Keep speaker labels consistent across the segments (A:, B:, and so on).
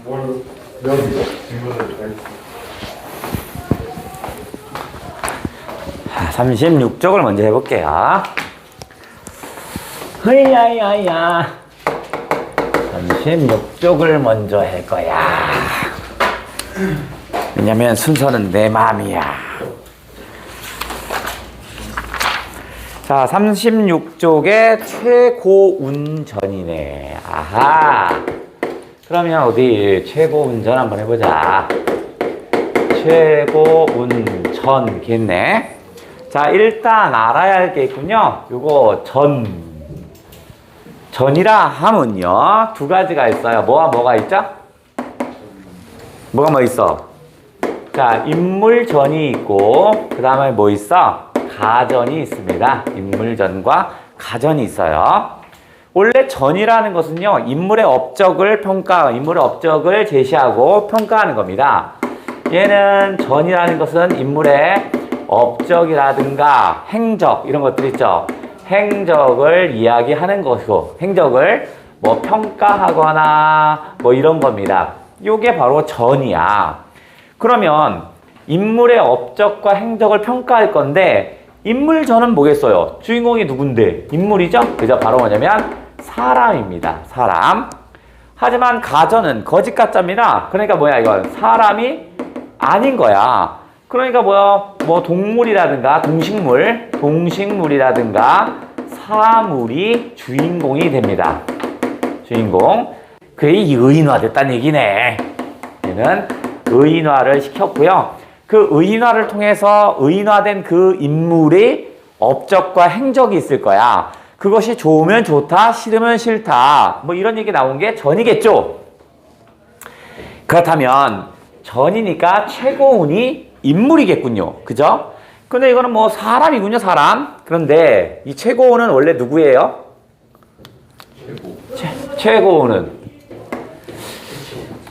A: 몇 질문을 하겠습니다.
B: 36쪽을 먼저 해볼게요. 흐이야이야이야. 36쪽을 먼저 할 거야. 왜냐면 순서는 내 마음이야. 자, 36쪽에 최고운전이네. 아하. 그러면 어디 최고운전 한번 해보자. 최고운전겠네. 자, 일단 알아야 할 게 있군요. 요거 전이라 하면요 두 가지가 있어요. 뭐가 있죠? 뭐가 있어? 자, 인물전이 있고 그 다음에 뭐 있어? 가전이 있습니다. 인물전과 가전이 있어요. 원래 전이라는 것은요 인물의 업적을 제시하고 평가하는 겁니다. 얘는 전이라는 것은 인물의 업적이라든가 행적 이런 것들 있죠. 행적을 이야기하는 것이고 행적을 뭐 평가하거나 뭐 이런 겁니다. 요게 바로 전이야. 그러면 인물의 업적과 행적을 평가할 건데 인물전은 뭐겠어요? 주인공이 누군데? 인물이죠? 그죠? 바로 뭐냐면 사람입니다. 사람. 하지만 가전은 거짓 가짜입니다. 그러니까 뭐야 이건 사람이 아닌 거야. 그러니까 뭐 동물이라든가 동식물이라든가 사물이 주인공이 됩니다. 주인공. 그게 의인화됐다는 얘기네. 얘는 의인화를 시켰고요. 그 의인화를 통해서 의인화된 그 인물의 업적과 행적이 있을 거야. 그것이 좋으면 좋다, 싫으면 싫다. 뭐 이런 얘기 나온 게 전이겠죠. 그렇다면 전이니까 최고운이 인물이겠군요. 그죠? 근데 이거는 뭐 사람이군요, 사람. 그런데 이 최고운은 원래 누구예요? 최고운은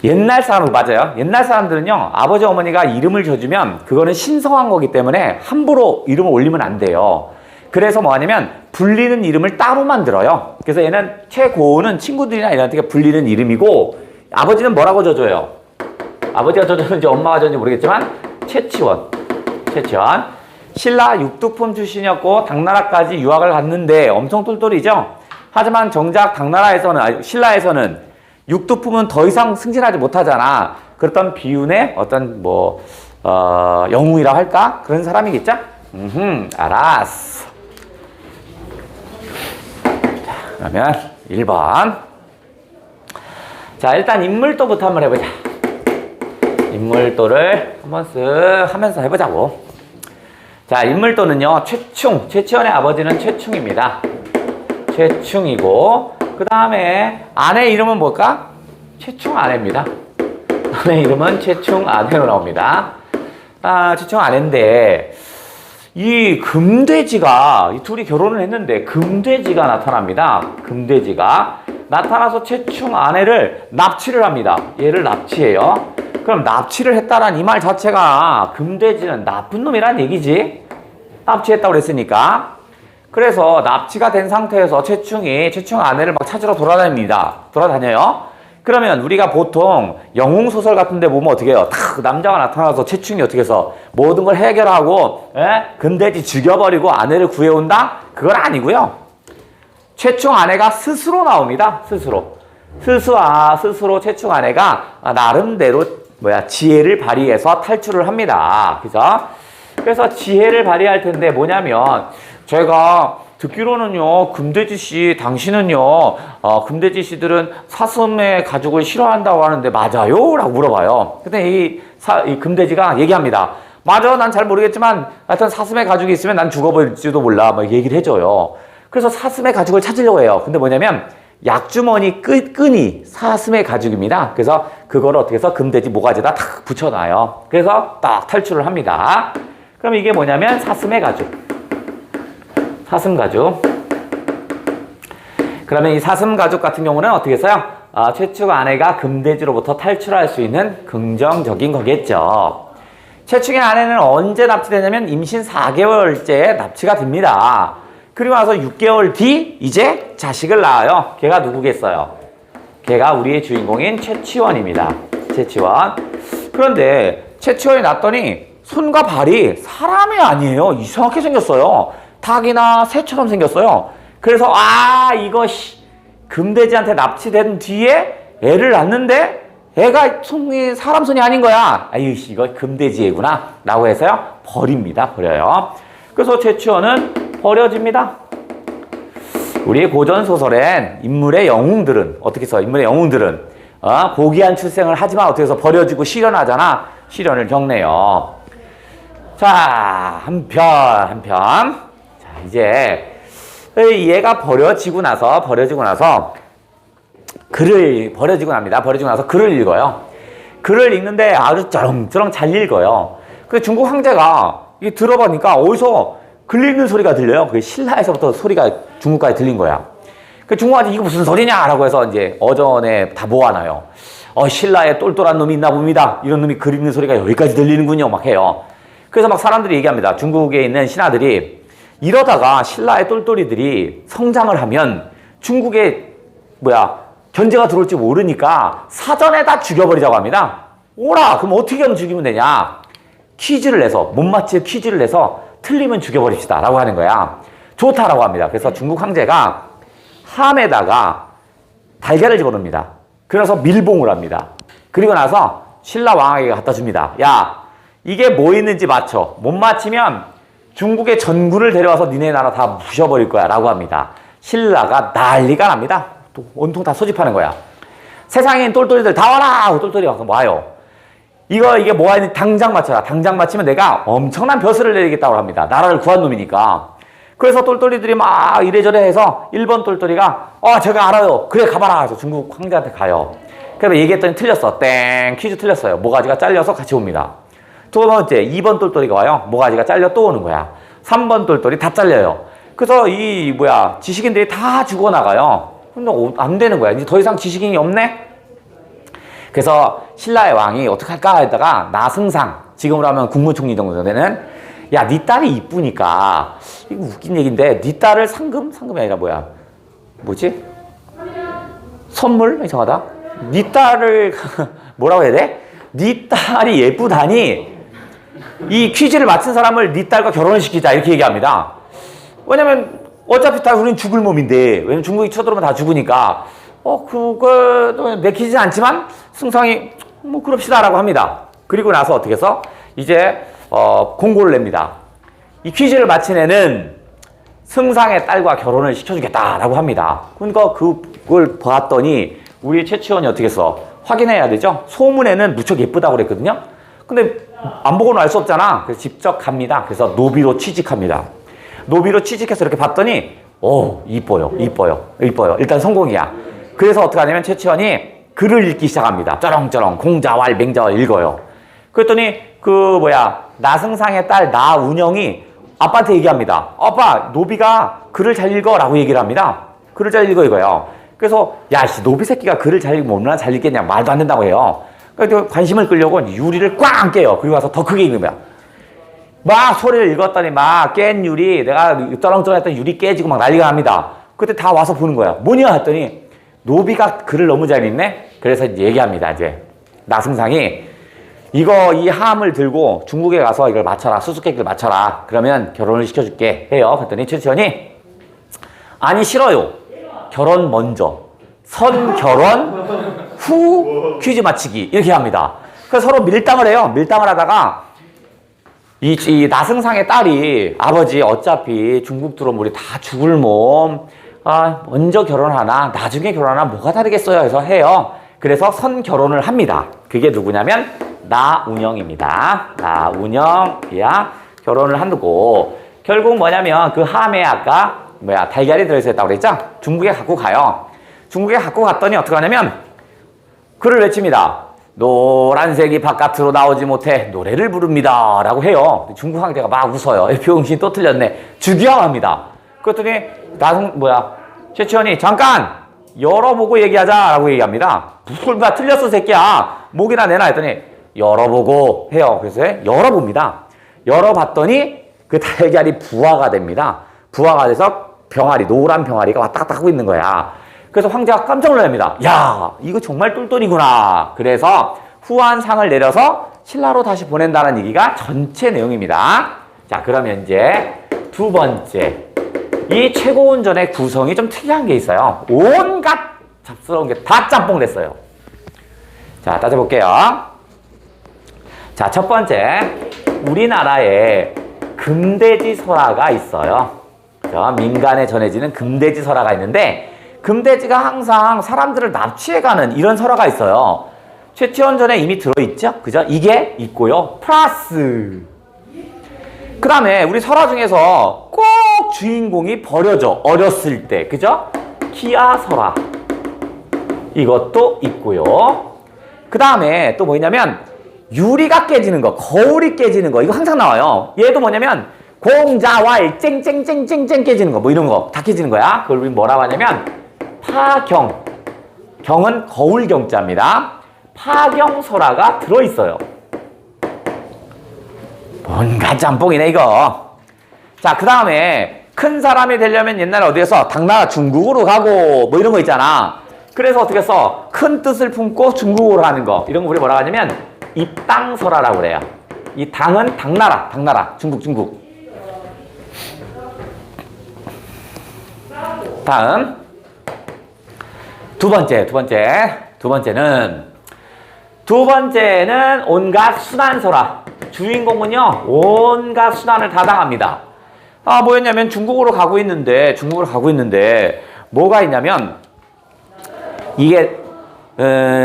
B: 옛날 사람, 맞아요. 옛날 사람들은요, 아버지, 어머니가 이름을 줘주면 그거는 신성한 거기 때문에 함부로 이름을 올리면 안 돼요. 그래서 뭐 하냐면 불리는 이름을 따로 만들어요. 그래서 얘는 최고운은 친구들이나 이런한테 불리는 이름이고 아버지는 뭐라고 줘줘요? 아버지가 져줬는지 엄마가 졌는지 모르겠지만 최치원. 신라 육두품 출신이었고 당나라까지 유학을 갔는데 엄청 똘똘이죠. 하지만 정작 신라에서는 육두품은 더 이상 승진하지 못하잖아. 그랬던 비운의 어떤 영웅이라고 할까? 그런 사람이겠죠? 알았어. 자, 그러면 1번. 자, 일단 인물도부터 한번 해보자. 인물도를 한번 쓱 하면서 해보자고. 자, 인물도는요, 최치원의 아버지는 최충입니다. 최충이고, 그 다음에 아내 이름은 뭘까? 최충아내입니다. 아내 이름은 최충아내로 나옵니다. 최충아내인데, 이 금돼지가, 이 둘이 결혼을 했는데, 금돼지가 나타납니다. 금돼지가 나타나서 최충아내를 납치를 합니다. 얘를 납치해요. 그럼 납치를 했다란 이 말 자체가 금돼지는 나쁜 놈이란 얘기지. 납치했다고 그랬으니까. 그래서 납치가 된 상태에서 최충 아내를 막 찾으러 돌아다녀요. 그러면 우리가 보통 영웅소설 같은 데 보면 어떻게 해요? 탁 남자가 나타나서 최충이 어떻게 해서 모든 걸 해결하고 금돼지 죽여버리고 아내를 구해온다? 그건 아니고요. 최충 아내가 스스로 나옵니다. 스스로 최충 아내가 나름대로 지혜를 발휘해서 탈출을 합니다. 그죠? 그래서 지혜를 발휘할 텐데 뭐냐면 제가 듣기로는요, 금돼지씨, 당신은요, 금돼지씨들은 사슴의 가죽을 싫어한다고 하는데 맞아요? 라고 물어봐요. 근데 이 금돼지가 얘기합니다. 맞아, 난 잘 모르겠지만 하여튼 사슴의 가죽이 있으면 난 죽어버릴지도 몰라. 막 얘기를 해줘요. 그래서 사슴의 가죽을 찾으려고 해요. 근데 뭐냐면 약주머니 끈이 사슴의 가죽입니다. 그래서 그걸 어떻게 해서 금돼지 모가지에다 탁 붙여놔요. 그래서 딱 탈출을 합니다. 그럼 이게 뭐냐면 사슴의 가죽. 사슴 가죽. 그러면 이 사슴 가죽 같은 경우는 어떻게 했어요? 최충 아내가 금돼지로부터 탈출할 수 있는 긍정적인 거겠죠. 최충의 아내는 언제 납치되냐면 임신 4개월째에 납치가 됩니다. 그리고 나서 6개월 뒤 이제 자식을 낳아요. 걔가 누구겠어요? 걔가 우리의 주인공인 최치원입니다. 최치원. 그런데 최치원이 났더니 손과 발이 사람이 아니에요. 이상하게 생겼어요. 닭이나 새처럼 생겼어요. 그래서 이거 금돼지한테 납치된 뒤에 애를 낳는데 애가 손이 사람 손이 아닌 거야. 이거 금돼지 애구나 라고 해서요 버립니다. 버려요. 그래서 최치원은 버려집니다. 우리 고전소설엔 인물의 영웅들은 어떻게 써? 인물의 영웅들은 고귀한 출생을 하지만 어떻게 해서 버려지고 실현하잖아. 실현을 겪네요. 자, 한편. 자, 이제 얘가 버려지고 나서 버려지고 납니다. 버려지고 나서 글을 읽어요. 글을 읽는데 아주 쩌렁쩌렁 잘 읽어요. 그 중국 황제가 이게 들어보니까 어디서 글 읽는 소리가 들려요. 그 신라에서부터 소리가 중국까지 들린 거야. 그 중국 황제 이거 무슨 소리냐라고 해서 이제 어전에 다 모아놔요. 신라에 똘똘한 놈이 있나 봅니다. 이런 놈이 글 읽는 소리가 여기까지 들리는군요. 막 해요. 그래서 막 사람들이 얘기합니다. 중국에 있는 신하들이 이러다가 신라의 똘똘이들이 성장을 하면 중국에 견제가 들어올지 모르니까 사전에 다 죽여버리자고 합니다. 오라! 그럼 어떻게 하면 죽이면 되냐? 퀴즈를 내서, 못 맞힐 퀴즈를 내서 틀리면 죽여버립시다. 라고 하는 거야. 좋다라고 합니다. 그래서 중국 황제가 함에다가 달걀을 집어넣습니다. 그래서 밀봉을 합니다. 그리고 나서 신라 왕에게 갖다 줍니다. 야, 이게 뭐 있는지 맞춰. 못 맞히면 중국의 전군을 데려와서 니네 나라 다 부셔버릴 거야. 라고 합니다. 신라가 난리가 납니다. 또 온통 다 소집하는 거야. 세상에 있는 똘똘이들 다 와라! 하고 똘똘이 와서 와요. 이게 뭐가 있는지 당장 맞춰라. 당장 맞히면 내가 엄청난 벼슬을 내리겠다고 합니다. 나라를 구한 놈이니까. 그래서 똘똘이들이 막 이래저래 해서 1번 똘똘이가 제가 알아요. 그래 가봐라. 그래서 중국 황제한테 가요. 그래서 얘기했더니 틀렸어. 땡. 퀴즈 틀렸어요. 모가지가 잘려서 같이 옵니다. 두 번째 2번 똘똘이가 와요. 모가지가 잘려 또 오는 거야. 3번 똘똘이 다 잘려요. 그래서 지식인들이 다 죽어나가요. 근데 안 되는 거야. 이제 더 이상 지식인이 없네? 그래서 신라의 왕이 어떡할까 했다가 나승상, 지금으로 하면 국무총리 정도 되는, 야, 네 딸이 이쁘니까, 이거 웃긴 얘기인데, 네 딸을 상금이 아니라 뭐지? 선물? 이상하다. 네 딸을, 뭐라고 해야 돼? 네 딸이 예쁘다니, 이 퀴즈를 맞힌 사람을 네 딸과 결혼을 시키자. 이렇게 얘기합니다. 왜냐면, 어차피 다 우리는 죽을 몸인데, 왜냐면 중국이 쳐들어오면 다 죽으니까, 그거 내키지는 않지만, 승상이, 그럽시다라고 합니다. 그리고 나서 어떻게 해서, 이제, 공고를 냅니다. 이 퀴즈를 마친 애는 승상의 딸과 결혼을 시켜주겠다라고 합니다. 그러니까 그걸 봤더니, 우리 최치원이 어떻게 해서, 확인해야 되죠? 소문에는 무척 예쁘다고 그랬거든요? 근데, 안 보고는 알 수 없잖아. 그래서 직접 갑니다. 그래서 노비로 취직합니다. 노비로 취직해서 이렇게 봤더니 이뻐요. 일단 성공이야. 그래서 어떻게 하냐면 최치원이 글을 읽기 시작합니다. 쩌렁쩌렁 공자왈 맹자왈 읽어요. 그랬더니 나승상의 딸 나운영이 아빠한테 얘기합니다. 아빠, 노비가 글을 잘 읽어 라고 얘기를 합니다. 글을 잘 읽어 이거요. 그래서 노비 새끼가 글을 잘 읽으면 얼마나 잘 읽겠냐, 말도 안 된다고 해요. 그래서 관심을 끌려고 유리를 꽝 깨요. 그리고 와서 더 크게 읽으면 막 소리를 읽었더니 막 깬 유리, 내가 쩌렁쩌렁했던 유리 깨지고 막 난리가 납니다. 그때 다 와서 보는 거야. 뭐냐 했더니 노비가 글을 너무 잘 읽네? 그래서 이제 얘기합니다. 이제 나승상이 이 함을 들고 중국에 가서 이걸 맞춰라. 수수께끼를 맞춰라. 그러면 결혼을 시켜줄게 해요. 그랬더니 최치원이 아니 싫어요. 결혼 먼저. 선 결혼 후 퀴즈 맞히기 이렇게 합니다. 그래서 서로 밀당을 해요. 밀당을 하다가 이 나승상의 딸이 아버지 어차피 중국 들어오면 우리 다 죽을 몸 먼저 결혼하나 나중에 결혼하나 뭐가 다르겠어요 해서 해요. 그래서 선 결혼을 합니다. 그게 누구냐면 나운영입니다. 나운영이야 결혼을 하고 결국 뭐냐면 그 함에 아까 달걀이 들어있었다고 그랬죠? 중국에 갖고 가요. 중국에 갖고 갔더니 어떻게 하냐면 글을 외칩니다. 노란색이 바깥으로 나오지 못해 노래를 부릅니다 라고 해요. 중국 황제가 막 웃어요. 병신 또 틀렸네. 죽여 합니다. 그랬더니 최치원이 잠깐 열어보고 얘기하자 라고 얘기합니다. 뭘 틀렸어 새끼야. 목이나 내놔 했더니 열어보고 해요. 그래서 열어봅니다. 열어봤더니 그 달걀이 부화가 됩니다. 부화가 돼서 병아리, 노란 병아리가 왔다 갔다 하고 있는 거야. 그래서 황제가 깜짝 놀랍니다. 야, 이거 정말 똘똘이구나. 그래서 후한상을 내려서 신라로 다시 보낸다는 얘기가 전체 내용입니다. 자, 그러면 이제 두 번째. 이 최고운전의 구성이 좀 특이한 게 있어요. 온갖 잡스러운 게 다 짬뽕 됐어요. 자, 따져볼게요. 자, 첫 번째. 우리나라에 금돼지 설화가 있어요. 그죠? 민간에 전해지는 금돼지 설화가 있는데, 금돼지가 항상 사람들을 납치해가는 이런 설화가 있어요. 최치원전에 이미 들어있죠? 그죠? 이게 있고요. 플러스. 그 다음에 우리 설화 중에서 꼭 주인공이 버려져. 어렸을 때. 그죠? 기아 설화. 이것도 있고요. 그 다음에 또 뭐냐면 유리가 깨지는 거, 거울이 깨지는 거. 이거 항상 나와요. 얘도 뭐냐면 공자왈 쨍쨍쨍쨍쨍 깨지는 거. 뭐 이런 거 다 깨지는 거야. 그걸 우리 뭐라고 하냐면 파경. 경은 거울 경자입니다. 파경설화가 들어있어요. 뭔가 짬뽕이네 이거. 자, 그 다음에 큰 사람이 되려면 옛날에 어디에서 당나라 중국으로 가고 뭐 이런 거 있잖아. 그래서 어떻게 써? 큰 뜻을 품고 중국으로 가는 거. 이런 거 우리 뭐라고 하냐면 입당설화라고 그래요. 이 당은 당나라, 중국. 다음 두 번째는 온갖 수단설화. 주인공은요 온갖 수단을 다 당합니다. 뭐였냐면 중국으로 가고 있는데 뭐가 있냐면 이게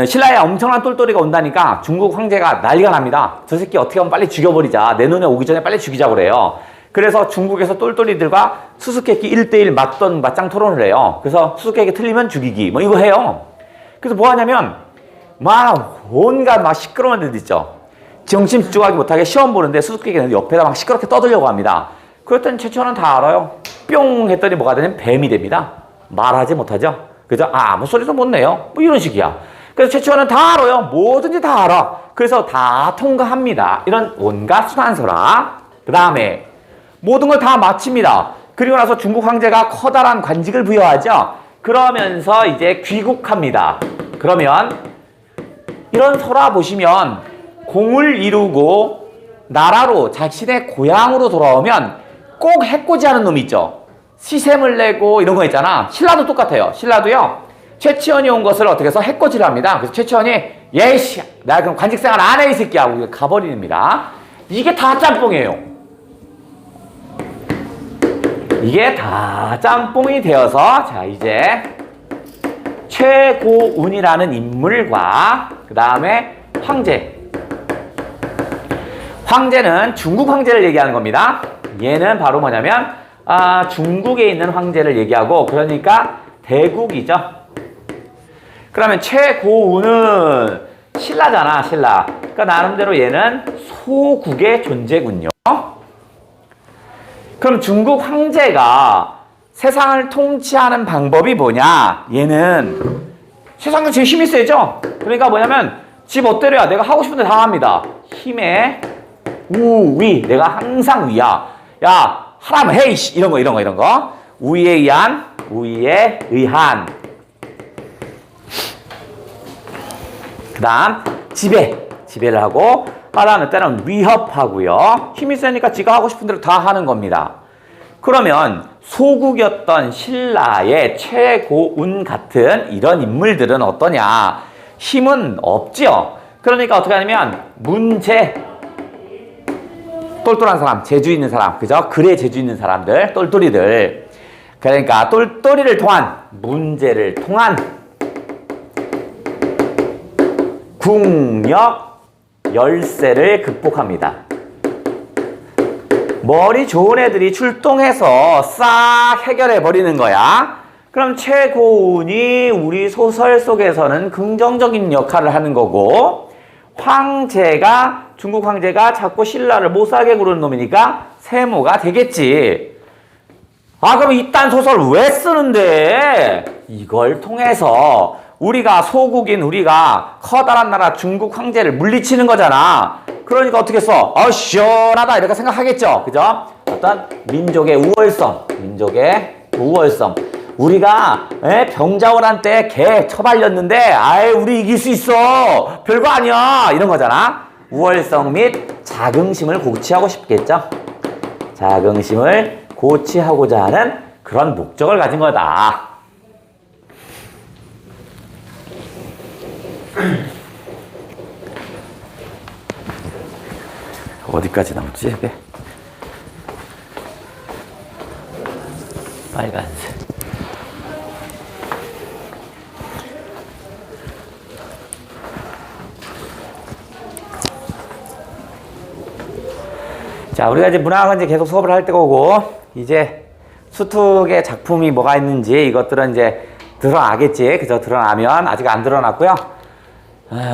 B: 신라에 엄청난 똘똘이가 온다니까 중국 황제가 난리가 납니다. 저 새끼 어떻게 하면 빨리 죽여버리자. 내 눈에 오기 전에 빨리 죽이자고 그래요. 그래서 중국에서 똘똘이들과 수수께끼 1대1 맞짱 토론을 해요. 그래서 수수께끼 틀리면 죽이기 뭐 이거 해요. 그래서 뭐 하냐면 막 온갖 막 시끄러운 애들 있죠. 정신 집중하기 못하게 시험 보는데 수수께끼는 옆에다 막 시끄럽게 떠들려고 합니다. 그랬더니 최초는 다 알아요. 뿅 했더니 뭐가 되냐면 뱀이 됩니다. 말하지 못하죠. 그죠? 아무 소리도 못 내요. 뭐 이런 식이야. 그래서 최초는 다 알아요. 뭐든지 다 알아. 그래서 다 통과합니다. 이런 온갖 수단설화. 그 다음에 모든 걸 다 마칩니다. 그리고 나서 중국 황제가 커다란 관직을 부여하죠. 그러면서 이제 귀국합니다. 그러면 이런 설화 보시면 공을 이루고 나라로 자신의 고향으로 돌아오면 꼭 해코지하는 놈이 있죠. 시샘을 내고 이런 거 있잖아. 신라도 똑같아요. 신라도요. 최치원이 온 것을 어떻게 해서 해코지를 합니다. 그래서 최치원이 예씨 나 그럼 관직생활 안 해 이 새끼야 하고 가버립니다. 이게 다 짬뽕이에요. 이게 다 짬뽕이 되어서 자 이제 최고운이라는 인물과 그 다음에 황제는 중국 황제를 얘기하는 겁니다. 얘는 바로 뭐냐면 중국에 있는 황제를 얘기하고 그러니까 대국이죠. 그러면 최고운은 신라잖아, 신라. 그러니까 나름대로 얘는 소국의 존재군요. 그럼 중국 황제가 세상을 통치하는 방법이 뭐냐? 얘는 세상에 제일 힘이 세죠? 그러니까 뭐냐면 지 멋대로야. 내가 하고 싶은 데 다 합니다. 힘의 우위. 내가 항상 위야. 야, 하라면 해, 이씨. 이런 거. 우위에 의한. 그 다음, 지배를 하고, 하라는 때는 위협하고요. 힘이 세니까 지가 하고 싶은 대로 다 하는 겁니다. 그러면 소국이었던 신라의 최고운 같은 이런 인물들은 어떠냐? 힘은 없지요. 그러니까 어떻게 하냐면 문제, 똘똘한 사람, 재주 있는 사람, 그죠? 글에 재주 있는 사람들, 똘똘이들. 그러니까 똘똘이를 통한, 문제를 통한 국력 열세를 극복합니다. 머리 좋은 애들이 출동해서 싹 해결해버리는 거야. 그럼 최고운이 우리 소설 속에서는 긍정적인 역할을 하는 거고, 중국 황제가 자꾸 신라를 못살게 구르는 놈이니까 세모가 되겠지. 그럼 이딴 소설 왜 쓰는데? 이걸 통해서 우리가 소국인 우리가 커다란 나라 중국 황제를 물리치는 거잖아. 그러니까 어떻게 써? 시원하다 이렇게 생각하겠죠. 그죠? 어떤 민족의 우월성. 우리가 병자호란 때 개 처발렸는데 아이 우리 이길 수 있어. 별거 아니야. 이런 거잖아. 우월성 및 자긍심을 고취하고 싶겠죠. 자긍심을 고취하고자 하는 그런 목적을 가진 거다. 어디까지 나오지? 네. 빨간색. 자, 우리가 이제 문학은 이제 계속 수업을 할 때고, 이제 수특의 작품이 뭐가 있는지 이것들은 이제 드러나겠지. 그죠? 드러나면 아직 안 드러났고요.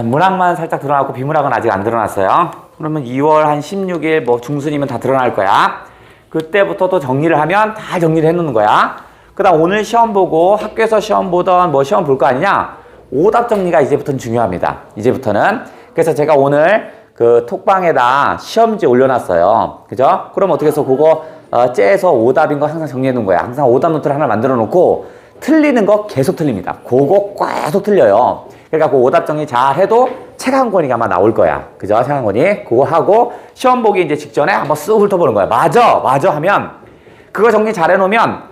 B: 문학만 살짝 드러났고 비문학은 아직 안 드러났어요. 그러면 2월 한 16일 뭐 중순이면 다 드러날 거야. 그때부터 또 정리를 하면 다 정리를 해놓는 거야. 그 다음 오늘 시험 보고 학교에서 시험 보던 뭐 시험 볼 거 아니냐? 오답 정리가 이제부터는 중요합니다. 이제부터는. 그래서 제가 오늘 그 톡방에다 시험지 올려놨어요. 그죠? 그럼 어떻게 해서 그거 째서 오답인 거 항상 정리해 놓은 거야. 항상 오답 노트를 하나 만들어 놓고 틀리는 거 계속 틀립니다. 그거 계속 틀려요. 그러니까 그 오답 정리 잘 해도 책 한 권이 아마 나올 거야. 그죠? 책 한 권이. 그거 하고 시험 보기 이제 직전에 한번 쓱 훑어보는 거야. 맞아 하면 그거 정리 잘 해놓으면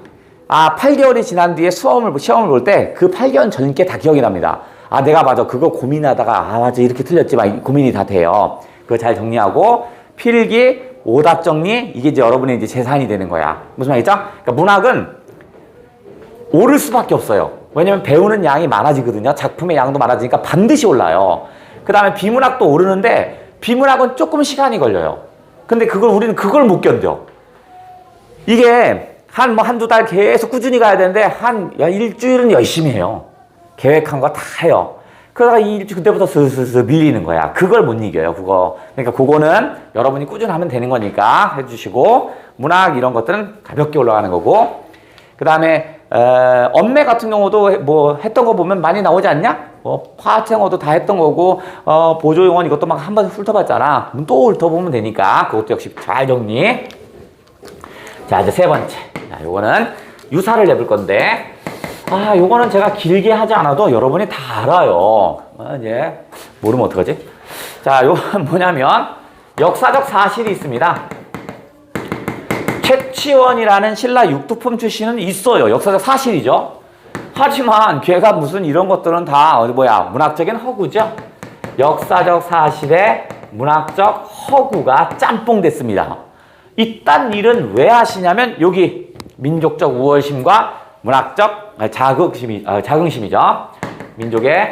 B: 8개월이 지난 뒤에 시험을 볼 때 그 8개월 전께 다 기억이 납니다. 내가 맞아. 그거 고민하다가 맞아. 이렇게 틀렸지. 막 고민이 다 돼요. 그거 잘 정리하고 필기, 오답 정리 이게 이제 여러분의 이제 재산이 되는 거야. 무슨 말이죠? 그러니까 문학은 오를 수밖에 없어요. 왜냐면 배우는 양이 많아지거든요. 작품의 양도 많아지니까 반드시 올라요. 그 다음에 비문학도 오르는데 비문학은 조금 시간이 걸려요. 근데 우리는 그걸 못 견뎌. 이게 한두 달 계속 꾸준히 가야 되는데 일주일은 열심히 해요. 계획한 거 다 해요. 그러다가 그때부터 슬슬 밀리는 거야. 그걸 못 이겨요, 그거. 그러니까 그거는 여러분이 꾸준하면 되는 거니까 해주시고, 문학 이런 것들은 가볍게 올라가는 거고, 그 다음에, 엄매 같은 경우도 뭐 했던 거 보면 많이 나오지 않냐? 화학생어도 다 했던 거고, 보조용언 이것도 막 한번 훑어봤잖아. 또 훑어보면 되니까, 그것도 역시 잘 정리. 자, 이제 세 번째. 자, 요거는 유사를 내볼 건데, 요거는 제가 길게 하지 않아도 여러분이 다 알아요. 이제 모르면 어떡하지? 자, 요건 뭐냐면 역사적 사실이 있습니다. 최치원이라는 신라 육두품 출신은 있어요. 역사적 사실이죠. 하지만 걔가 무슨 이런 것들은 다 문학적인 허구죠. 역사적 사실에 문학적 허구가 짬뽕 됐습니다. 이딴 일은 왜 하시냐면 여기 민족적 우월심과 문학적 자긍심이죠. 민족의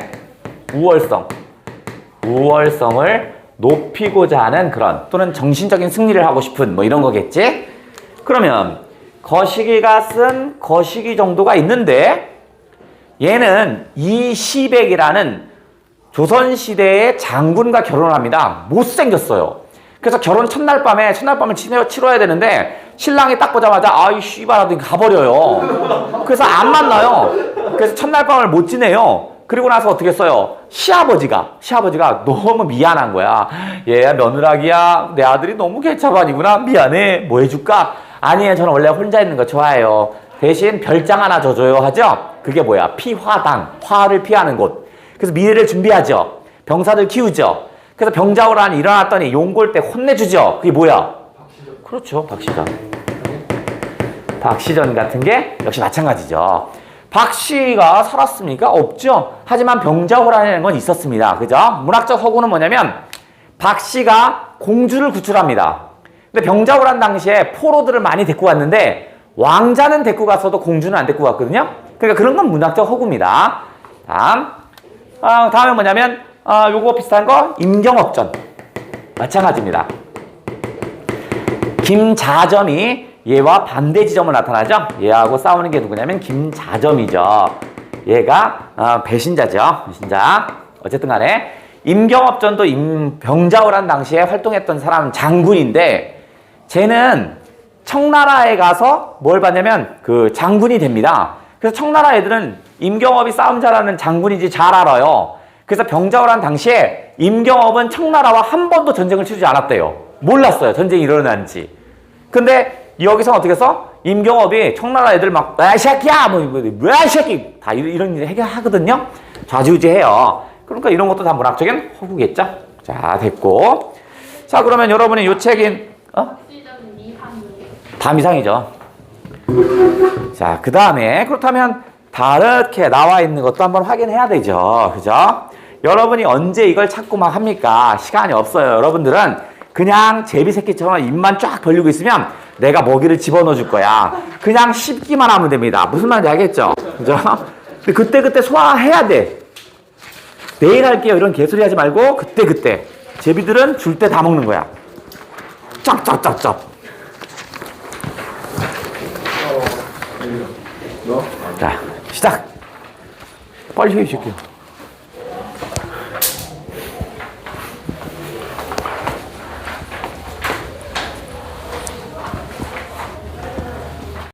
B: 우월성을 높이고자 하는 그런 또는 정신적인 승리를 하고 싶은 뭐 이런 거겠지. 그러면 거시기가 쓴 거시기 정도가 있는데 얘는 이시백이라는 조선시대의 장군과 결혼을 합니다. 못생겼어요. 그래서 결혼 첫날밤을 치러야 되는데 신랑이 딱 보자마자 아이 씨발 하더니 가버려요. 그래서 안 만나요. 그래서 첫날밤을 못 지내요. 그리고 나서 어떻게 했어요? 시아버지가 너무 미안한 거야. 얘야 며느라기야. 내 아들이 너무 개차반이구나. 미안해. 뭐 해줄까? 아니에요. 저는 원래 혼자 있는 거 좋아해요. 대신 별장 하나 줘줘요 하죠. 그게 뭐야? 피화당. 화를 피하는 곳. 그래서 미래를 준비하죠. 병사들 키우죠. 그래서 병자호란이 일어났더니 용골 때 혼내주죠. 그게 뭐야? 박시전. 그렇죠. 박시전 같은 게 역시 마찬가지죠. 박씨가 살았습니까? 없죠. 하지만 병자호란이라는 건 있었습니다. 그죠? 문학적 허구는 뭐냐면 박씨가 공주를 구출합니다. 근데 병자호란 당시에 포로들을 많이 데리고 왔는데 왕자는 데리고 갔어도 공주는 안 데리고 갔거든요. 그러니까 그런 건 문학적 허구입니다. 다음에 뭐냐면 요거 비슷한 거 임경업전 마찬가지입니다. 김자점이 얘와 반대 지점을 나타나죠. 얘하고 싸우는 게 누구냐면 김자점이죠. 얘가 배신자죠. 배신자. 어쨌든 간에 임경업전도 병자호란 당시에 활동했던 사람 장군인데 쟤는 청나라에 가서 뭘 받냐면 그 장군이 됩니다. 그래서 청나라 애들은 임경업이 싸움 잘하는 장군인지 잘 알아요. 그래서 병자호란 당시에 임경업은 청나라와 한 번도 전쟁을 치르지 않았대요. 몰랐어요. 전쟁이 일어나는지. 근데 여기서 어떻게 해서 임경업이 청나라 애들 막, 야, 이 새끼야! 뭐야, 이 새끼! 다 이런 일 해결하거든요? 좌지우지해요. 그러니까 이런 것도 다 문학적인 허구겠죠? 자, 됐고. 자, 그러면 여러분이 요 책인, 다음 이상이죠. 자, 그 다음에, 그렇다면, 다르게 나와 있는 것도 한번 확인해야 되죠. 그죠? 여러분이 언제 이걸 찾고 막 합니까? 시간이 없어요. 여러분들은 그냥 제비새끼처럼 입만 쫙 벌리고 있으면 내가 먹이를 집어넣어 줄 거야. 그냥 씹기만 하면 됩니다. 무슨 말인지 알겠죠? 그죠? 근데 그때그때 소화해야 돼. 내일 할게요. 이런 개소리 하지 말고 그때그때. 제비들은 줄 때 다 먹는 거야. 쩝쩝쩝쩝. 자, 시작. 빨리 해, 이 새끼.